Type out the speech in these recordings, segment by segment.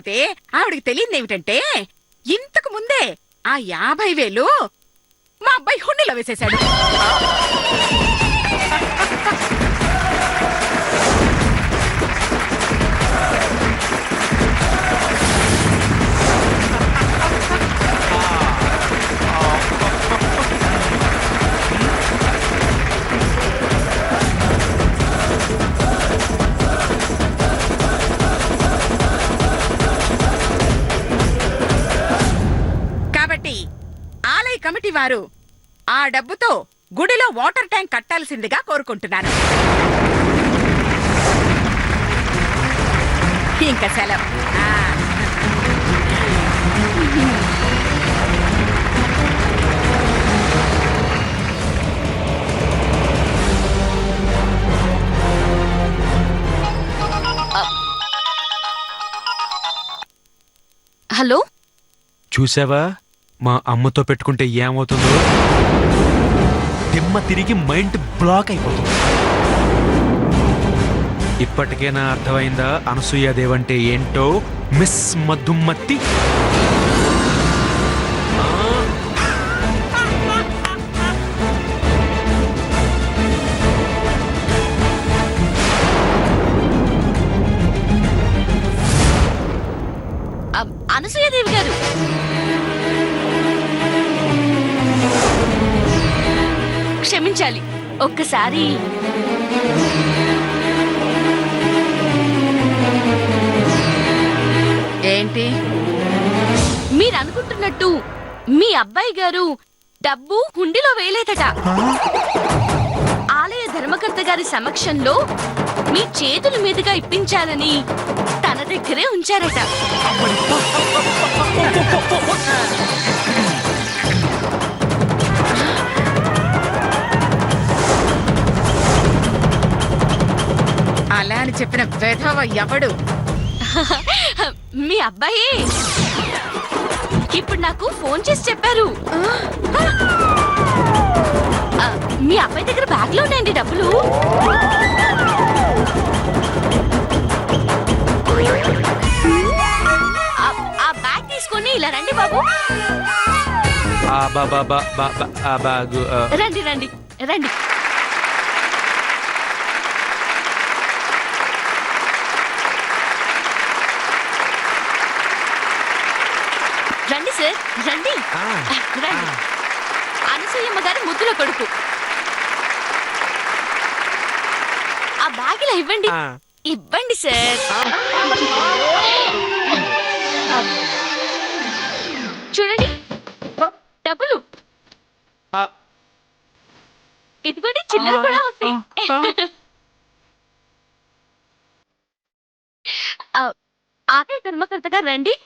కాకపోతే ఆవిడికి తెలియదు ఏమిటంటే ఇంతకు ముందే ఆ 50,000 మా అబ్బాయి హుండీలో వేసేశాడు. కాబట్టి ఆలయ కమిటీ వారు ఆ డబ్బుతో గుడిలో వాటర్ ట్యాంక్ కట్టాల్సిందిగా కోరుకుంటున్నాను. ఇంకా సెలవు. హలో, చూసావా మా అమ్మతో పెట్టుకుంటే ఏమవుతుందో? దిమ్మ తిరిగి మైండ్ బ్లాక్ అయిపోతుంది. ఇప్పటికైనా అర్థమైందా అనసూయాదేవంటే ఏంటో? మిస్ మధుమతి. అనసూయదేవి గారు, క్షమించాలి. ఒక్కసారి ఏంటి మీరు అనుకుంటున్నట్టు మీ అబ్బాయి గారు డబ్బు హుండీలో వేయలేదట. ఆలయ ధర్మకర్త గారి సమక్షంలో మీ చేతుల మీదుగా ఇప్పించాలని తన దగ్గరే ఉంచారట. అలా అని చెప్పిన వెధవ ఎవడు? మీ అబ్బాయి ఇప్పుడు నాకు ఫోన్ చేసి చెప్పారు. మీ అబ్బాయి దగ్గర బ్యాగ్ లో ఉన్నాయండి డబ్బులు. ఆ బ్యాగ్ తీసుకొని ఇలా రండి బాబు. రండి రండి రండి. రండి సార్, రండి రండి. అనసూయమ్మ గారి ముద్దుల కొడుకు. ఆ బ్యాగ్ ఇలా ఇవ్వండి. ఇవ్వండి సార్. చూడండి డబ్బులు. ఇదిగోండి చిల్లర కూడా ఉంది. ఆలయ ధర్మకర్త గారు రండి.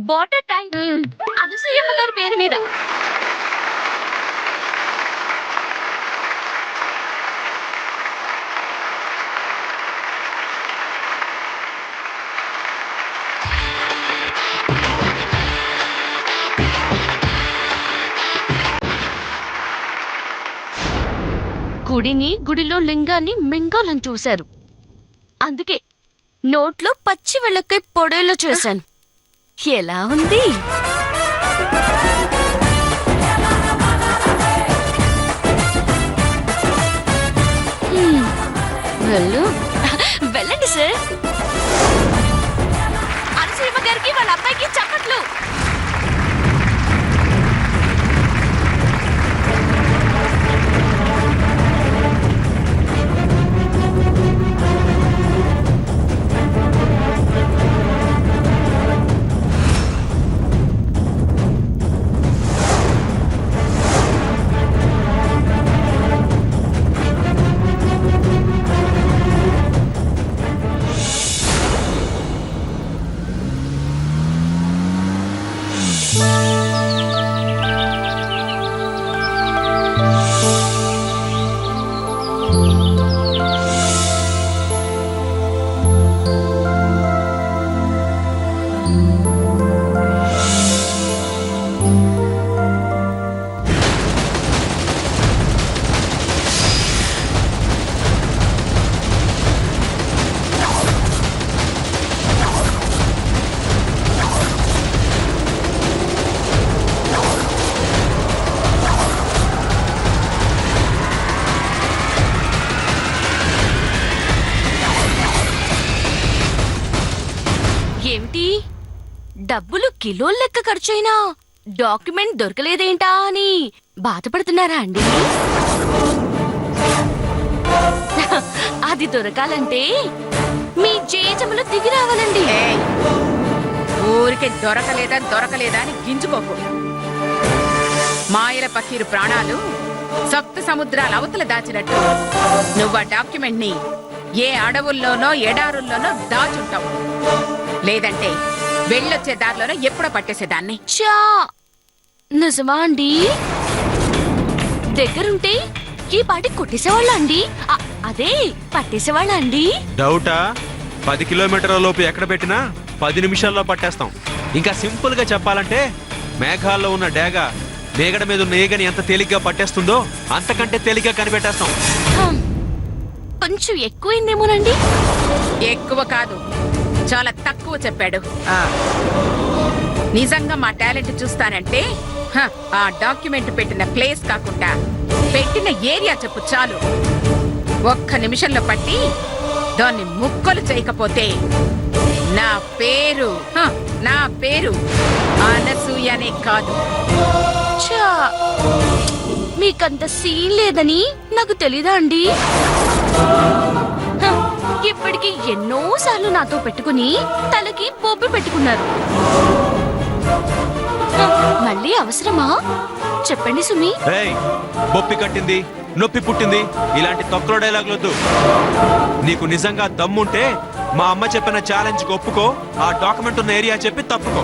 వాటర్ ట్యాంక్ అనసూయమ్మ గారి పేరు మీద. గుడిని, గుడిలో లింగాన్ని మింగాలని చూశారు. అందుకే నోట్లో పచ్చి వెల్లక్కాయ పొడేలో చేశాను. ఎలా ఉంది? వెళ్ళండి సార్. అనసూయమ్మ గారికి వాళ్ళ అబ్బాయికి చప్పట్లు. డబ్బులు కిలోల లెక్క ఖర్చయినా డాక్యుమెంట్ దొరకలేదేంటా అని బాధపడుతున్నారా అండి? అది దొరకాలంటే మీ జేజములు దిగి రావాలండి. ఏయ్, ఊరికే దొరకలేదా అని గింజుకోకు. మాయల పకీరు ప్రాణాలు సప్త సముద్రాల అవతల దాచినట్టు నువ్వు ఆ డాక్యుమెంట్ ని ఏ అడవుల్లోనో ఎడారుల్లోనో దాచుంటావు. లేదంటే వెళ్ళొచ్చే దారిలోనో ఎప్పుడో పట్టేసేదాన్ని. చా నిజమా అండి? దగ్గరుంటే ఈ పాటి కొట్టేసేవాళ్ళ అండి? అదే పట్టేసేవాళ్ళ అండి? డౌటా? 10 కిలోమీటర్ల లోపు ఎక్కడ పెట్టినా 10 నిమిషాల్లో పట్టేస్తాం. ఇంకా సింపుల్ గా చెప్పాలంటే మేఘాల్లో ఉన్న డేగ మేగడ మీద ఉన్న ఏగని ఎంత తేలిగ్గా పట్టేస్తుందో అంతకంటే తేలిగ్గా కనిపెట్టేస్తాం. కొంచెం ఎక్కువైందేమోనండి? ఎక్కువ కాదు, చాలా తక్కువ చెప్పాడు. నిజంగా మా టాలెంట్ చూస్తానంటే ఆ డాక్యుమెంట్ పెట్టిన ప్లేస్ కాకుండా పెట్టిన ఏరియా చెప్పు చాలు. 1 నిమిషంలో పట్టి దాన్ని ముక్కలు చేయకపోతే నా పేరు అనసూయనే కాదు. చా మీకంత సీన్ లేదని నాకు తెలీదా అండి? ఇప్పటికి ఎన్నోసార్లు నాతో పెట్టుకుని తలకి బొబ్బి పెట్టుకున్నారు. మళ్ళీ అవసరమా చెప్పండి సుమి? బొప్పి కట్టింది, నొప్పి పుట్టింది, ఇలాంటి తొక్కలో డైలాగులొద్దు. నీకు నిజంగా దమ్ముంటే మా అమ్మ చెప్పిన ఛాలెంజ్ ఒప్పుకో, ఆ డాక్యుమెంట్ ఉన్న ఏరియా చెప్పి తప్పుకో.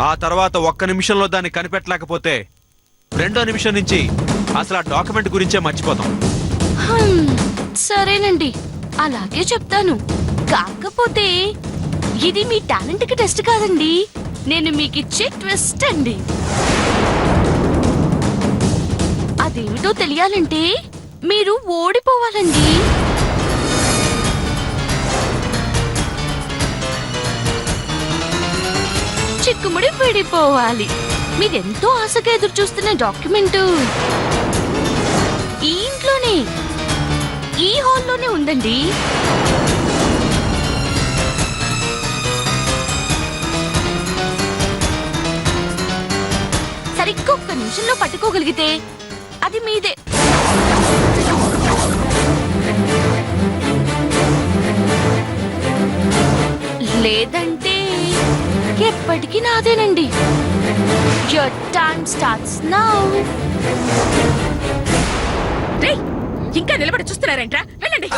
ఆ తర్వాత 1 నిమిషంలో దాన్ని కనిపెట్టలేకపోతే 2వ నిమిషం నుంచి అసలు ఆ డాక్యుమెంట్ గురించే మర్చిపోతాం. సరేనండి, అలాగే చెప్తాను. కాకపోతే ఇది మీ టాలెంట్ కి టెస్ట్ కాదండి, నేను మీకిచ్చే ట్విస్ట్ అండి. అదేమిటో తెలియాలంటే మీరు ఓడిపోవాలండి. చిక్కుముడి విడిపోవాలి. మీరెంతో ఆశగా ఎదురు చూస్తున్న డాక్యుమెంట్ ఈ ఇంట్లోనే, ఈ హాల్లోనే ఉందండి. సరిగ్గా 1 నిమిషంలో పట్టుకోగలిగితే అది మీదే. లేదంటే ఎప్పటికీ నాదేనండి. Your time starts now. ఇంకా నిలబడి చూస్తున్నారేంట్రా? వెళ్ళండి.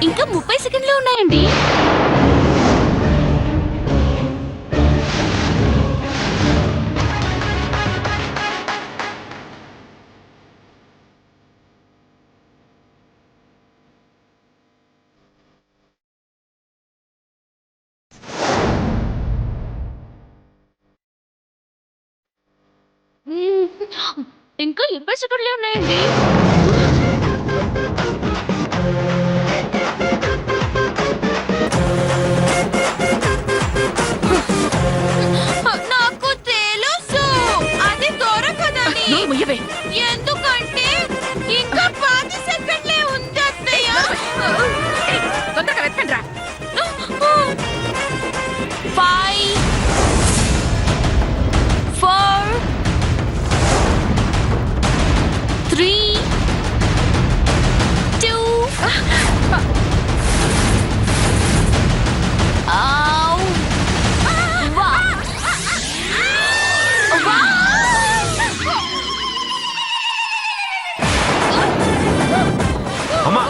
ఇంకా 30 సెకండ్లు ఉన్నాయండి. ఇంకా 20 సెకండ్లే ఉన్నాయండి. నాకు తెలుసు అది దొరకదని. ఎందుకంటే ఇంకా 10 సెకండ్లే ఉంది అత్తయ్య. తొందరగా వెతకండి రా. 5 4 3 2 అమ్మా,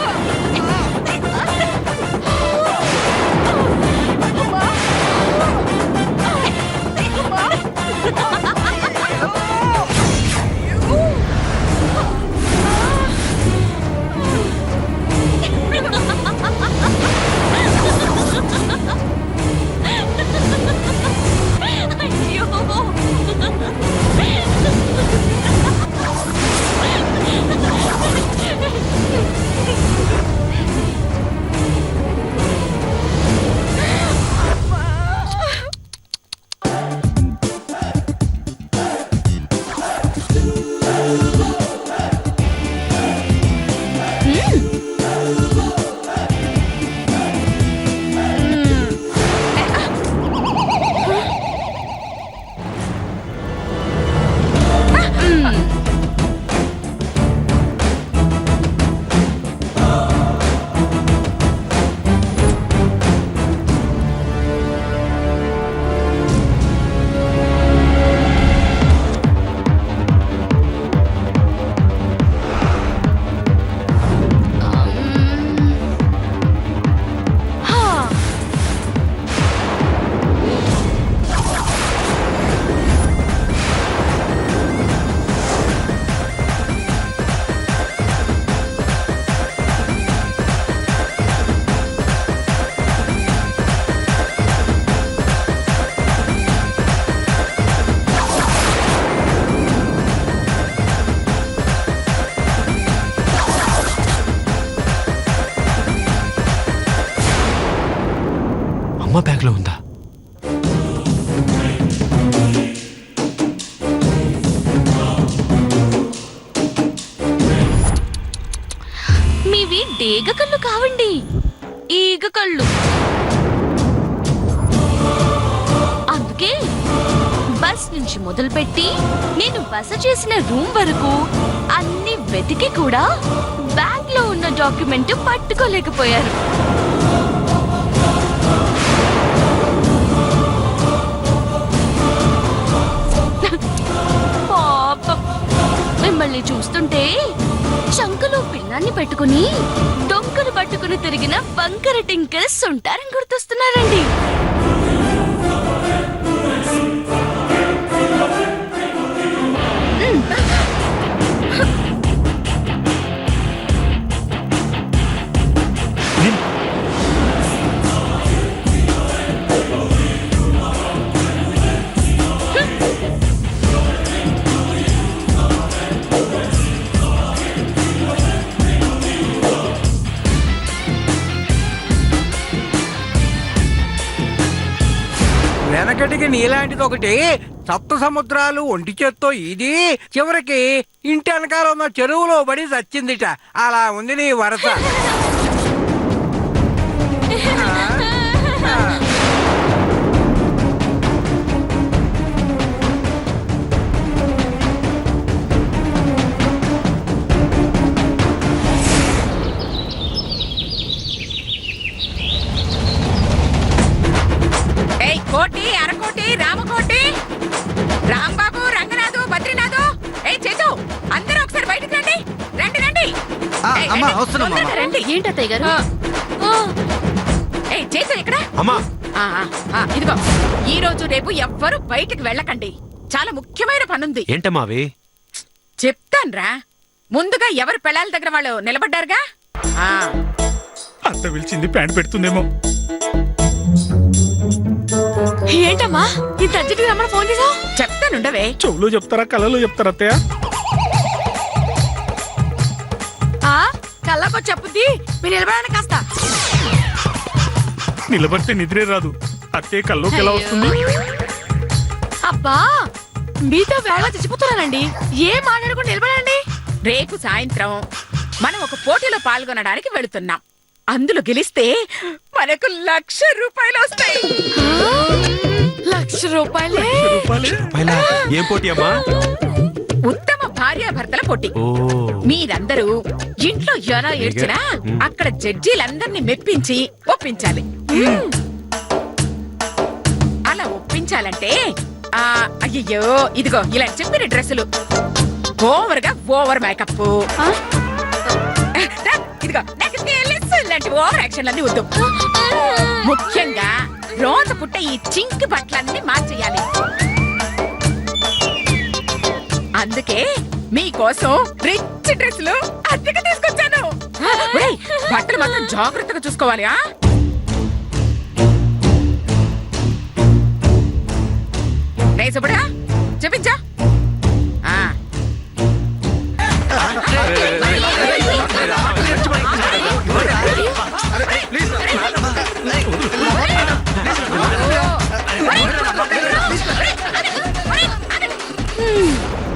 అమ్మ బ్యాగ్లో ఉందా? మీవి డేగ కళ్ళు కావండి, ఈగ కళ్ళు. అందుకే బస్ నుంచి మొదలుపెట్టి నేను బస చేసిన రూమ్ వరకు అన్ని వెతికి కూడా బ్యాగ్ లో ఉన్న డాక్యుమెంట్ పట్టుకోలేకపోయారు. పాపం, మిమ్మల్ని చూస్తుంటే చంకలో పిల్లాన్ని పెట్టుకుని దొంగలు పట్టుకుని తిరిగిన బంకర టింకర్స్ ఉంటారని గుర్తొస్తున్నారండి. వెనకటికి నీలాంటిది ఒకటి, సప్త సముద్రాలు ఒంటి చేత్తో ఇది, చివరికి ఇంటి వెనకాల ఉన్న చెరువులో పడి చచ్చిందిట. అలా ఉంది నీ వరస. ఏయ్ కోటి, అరకోటి, రామకోటి, రాంబాబు, రంగనాథు, బద్రీనాథు, ఏయ్ చేతు, అందరూ ఒకసారి బయటికి రండి. రండి రండి. ఏయ్, అమ్మా, రండి. వస్తున్నాం, తొందరగా అమ్మా. రండి. ఏంటత్తయ్య గారు? ఏయ్ చేతు ఇక్కడ. అమ్మా ఇదిగో, ఈ రోజు రేపు ఎవ్వరు బయటికి వెళ్ళకండి. చాలా ముఖ్యమైన పనుంది. ఏంటమ్మా అవి? చెప్తాన్రా. ముందుగా ఎవరు పెళ్ళాల దగ్గర వాళ్ళు నిలబడ్డారుగా. ఆ అత్త పిలిచింది, ప్యాంట్ పెడుతుందేమో. ఏంటమ్మా ఇంత అర్జెంట్గా రమ్మని ఫోన్ చేసావు? చెప్తానుండవే. చెవులు చెప్తారా, కళ్ళలో చెప్తారా అత్తయ్య? కళ్ళకో చెప్పుద్ది, మీరు నిలబడండి కాస్త. నిలబడితే నిద్రే రాదు. అత్తయ్య కల్లోకి ఎలా వస్తుంది? అబ్బా, మీతో వేళ చచ్చిపోతున్నానండి. ఏం మాట్లాడకుండా నిలబడండి. రేపు సాయంత్రం మనం ఒక పోటీలో పాల్గొనడానికి వెళుతున్నాం. అందులో గెలిస్తే మనకు 1,00,000 రూపాయలు వస్తాయి. 1,00,000 రూపాయలే? పైలా ఏం పోటీ అమ్మా? ఉత్తమ భార్యాభర్తల పోటీ. ఓ, మీరందరూ ఇంట్లో ఎలా ఏడ్చినా అక్కడ జడ్జీలందరినీ మెప్పించి ఒప్పించాలి. అలా ఒప్పించాలంటే అయ్యో ఇదిగో ఇలా చెప్పిన డ్రెస్సులు, ఓవర్ మేకప్, ఇదిగో నాకు తెలుసు ఇలాంటి ఓవర్ యాక్షన్లన్నీ వద్దు. ముఖ్యంగా రోజు పుట్ట ఈ చింక్ బట్టలన్నీ మార్చేయాలి. అందుకే మీకోసం రిచ్ డ్రెస్సులు అద్దెకి తీసుకొచ్చాను. ఒరేయ్, బట్టలు మాత్రం జాగ్రత్తగా చూసుకోవాలి. సుబ్బడా చూపించా.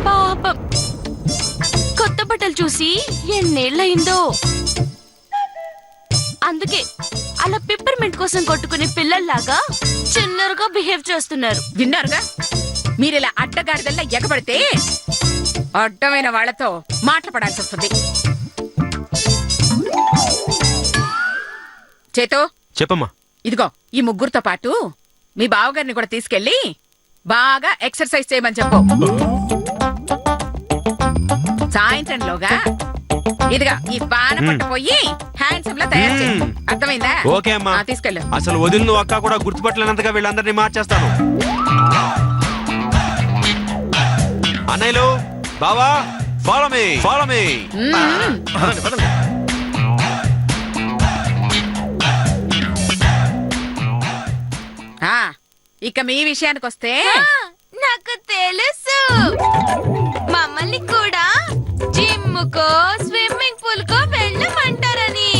పాపం, కొత్త బట్టలు చూసి ఎన్నేళ్ళయిందో. అందుకే అలా పిప్పర్మెంట్ కోసం కొట్టుకునే పిల్లల్లాగా చిన్నరుగా బిహేవ్ చేస్తున్నారు. విన్నారుగా, మీరిలా అడ్డగాడిదల్లా ఎగబడితే అడ్డమైన వాళ్లతో మాట్లాడాల్సి వస్తుంది. చేతో చెప్పమ్మా. ఇదిగో ఈ ముగ్గురుతో పాటు మీ బావగారిని కూడా తీసుకెళ్లి బాగా ఎక్సర్సైజ్ చేయమని చెప్పు. సాయంత్రంలోగా ఇదిగా ఈ పాన పట్టపోయి హ్యాండ్సమ్ లా తయారు చేయి. అర్థమైందా? ఓకే అమ్మా. తీసుకెళ్ళు. అసలు వదిలిన అక్క కూడా గుర్తుపట్టలేనంతగా వీళ్ళందరినీ మార్చేస్తాను. అన్నయ్యలు, బావా, ఫాలో మీ, ఫాలో మీ. ఇక మీ విషయానికి వస్తే నాకు తెలుసు, మమ్మల్ని కూడా జిమ్కో స్విమ్మింగ్ పూల్ కో వెళ్ళమంటారని.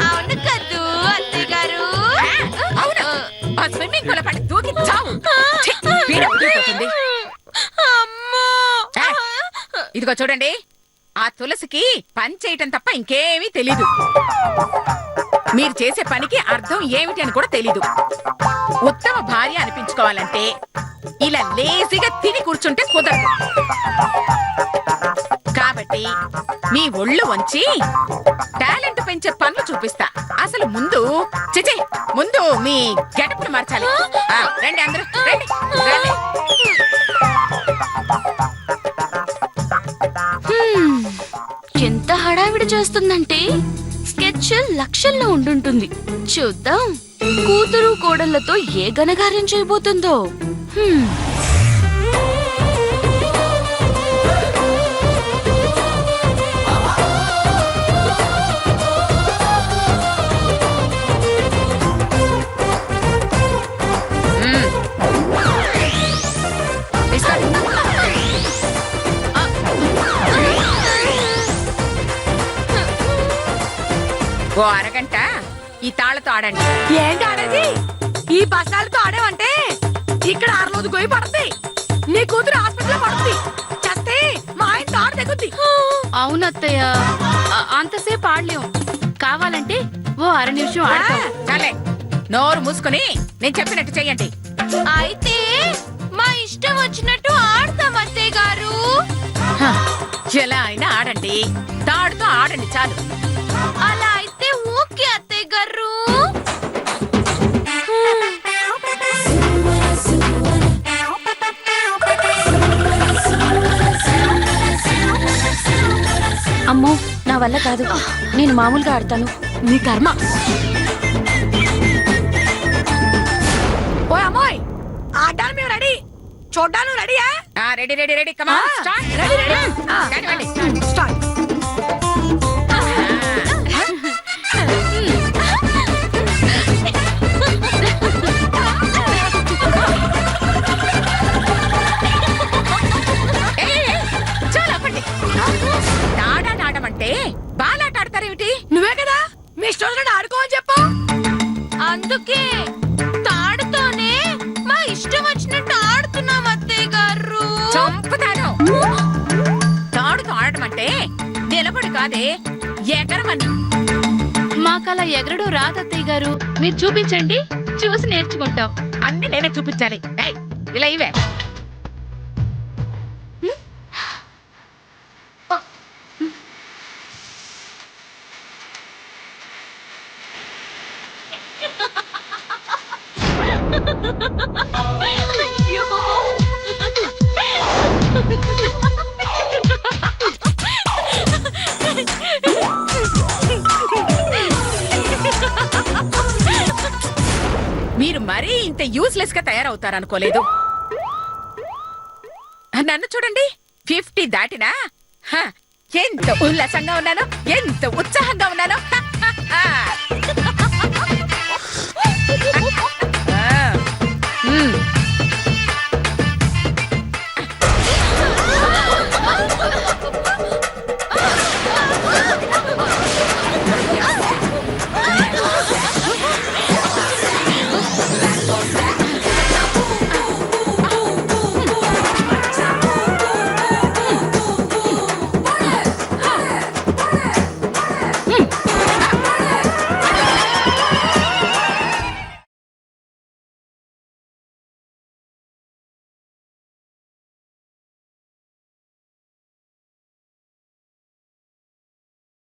అవును కదూ అత్తయ్య గారు? ఇదిగో చూడండి, ఆ తులసికి పని చేయటం తప్ప ఇంకేమీ తెలీదు. మీరు చేసే పనికి అర్థం ఏమిటి అని కూడా తెలీదు. ఉత్తమ భార్య అనిపించుకోవాలంటే ఇలా లేజీగా తిని కూర్చుంటే కుదరదు. కాబట్టి మీ ఒళ్ళు వంచి టాలెంట్ పెంచే పనులు చూపిస్తా. అసలు ముందు చిచి ముందు మీ గెటప్ను మార్చాలి. రండి అందరూ రండి రండి. ఎంత హడావిడి చేస్తుందంటే స్కెచ్ లక్షల్లో ఉండుంటుంది. చూద్దాం కూతురు కోడళ్లతో ఏ ఘనకార్యం చేయబోతుందో. ఓ అరగంట ఈ తాళ్లతో ఆడండి. ఏంటి ఆడేది? ఈ బస్సాలతో ఆడేవంటే ఇక్కడ 6 రోజు గొయ్యి పడుతుంది. నీ కూతురు హాస్పిటల్ పడుతుంది. చస్తే మా ఆయన తాడు తెగుద్ది. అవునత్తయ్య, అంతసేపు ఆడలేము. కావాలంటే ఓ 1/2 నిమిషం ఆడతాం. చాలే, నోరు మూసుకుని నేను చెప్పినట్టు చెయ్యండి. అయితే మా ఇష్టం వచ్చినట్టు ఆడతాం అత్తయ్య గారు. ఎలా అయినా ఆడండి, తాడుతో ఆడండి చాలు. అలా అయితే ఓకే అత్తయ్య గారు. అమ్మో, నా వల్ల కాదు. నేను మామూలుగా ఆడతాను. నీ కర్మ. ఓ అమ్మాయి, ఆడడానికి మేము రెడీ. చూడ్డానికి రెడీయా? రెడీ రెడీ రెడీ కమా స్టార్ట్. Ready ready. కానివ్వండి. స్టార్ట్. చాలా అప్పండి. నాడాట ఆడమంటే బాలాట ఆడతారేమిటి? నువ్వే కదా మీ ఇష్టం ఆడుకోమని చెప్పు. అందుకే తాడుతోనే మా ఇష్టం వచ్చినట్టు ఆడుతున్నాం అత్తయ్య గారు. చంపుతాను. తాడుతో ఆడమంటే నిలబడి కాదే, ఎగరమని. మాకలా ఎగరడం రాదు అత్తయ్య గారు. మీరు చూపించండి, చూసి నేర్చుకుంటాం. అన్ని నేనే చూపించాలి. ఏయ్, ఇలా ఇవే. మీరు మరీ ఇంత యూస్లెస్ గా తయారవుతారనుకోలేదు. నన్ను చూడండి, 50 దాటినా ఎంత ఉల్లాసంగా ఉన్నానో, ఎంత ఉత్సాహంగా ఉన్నానో.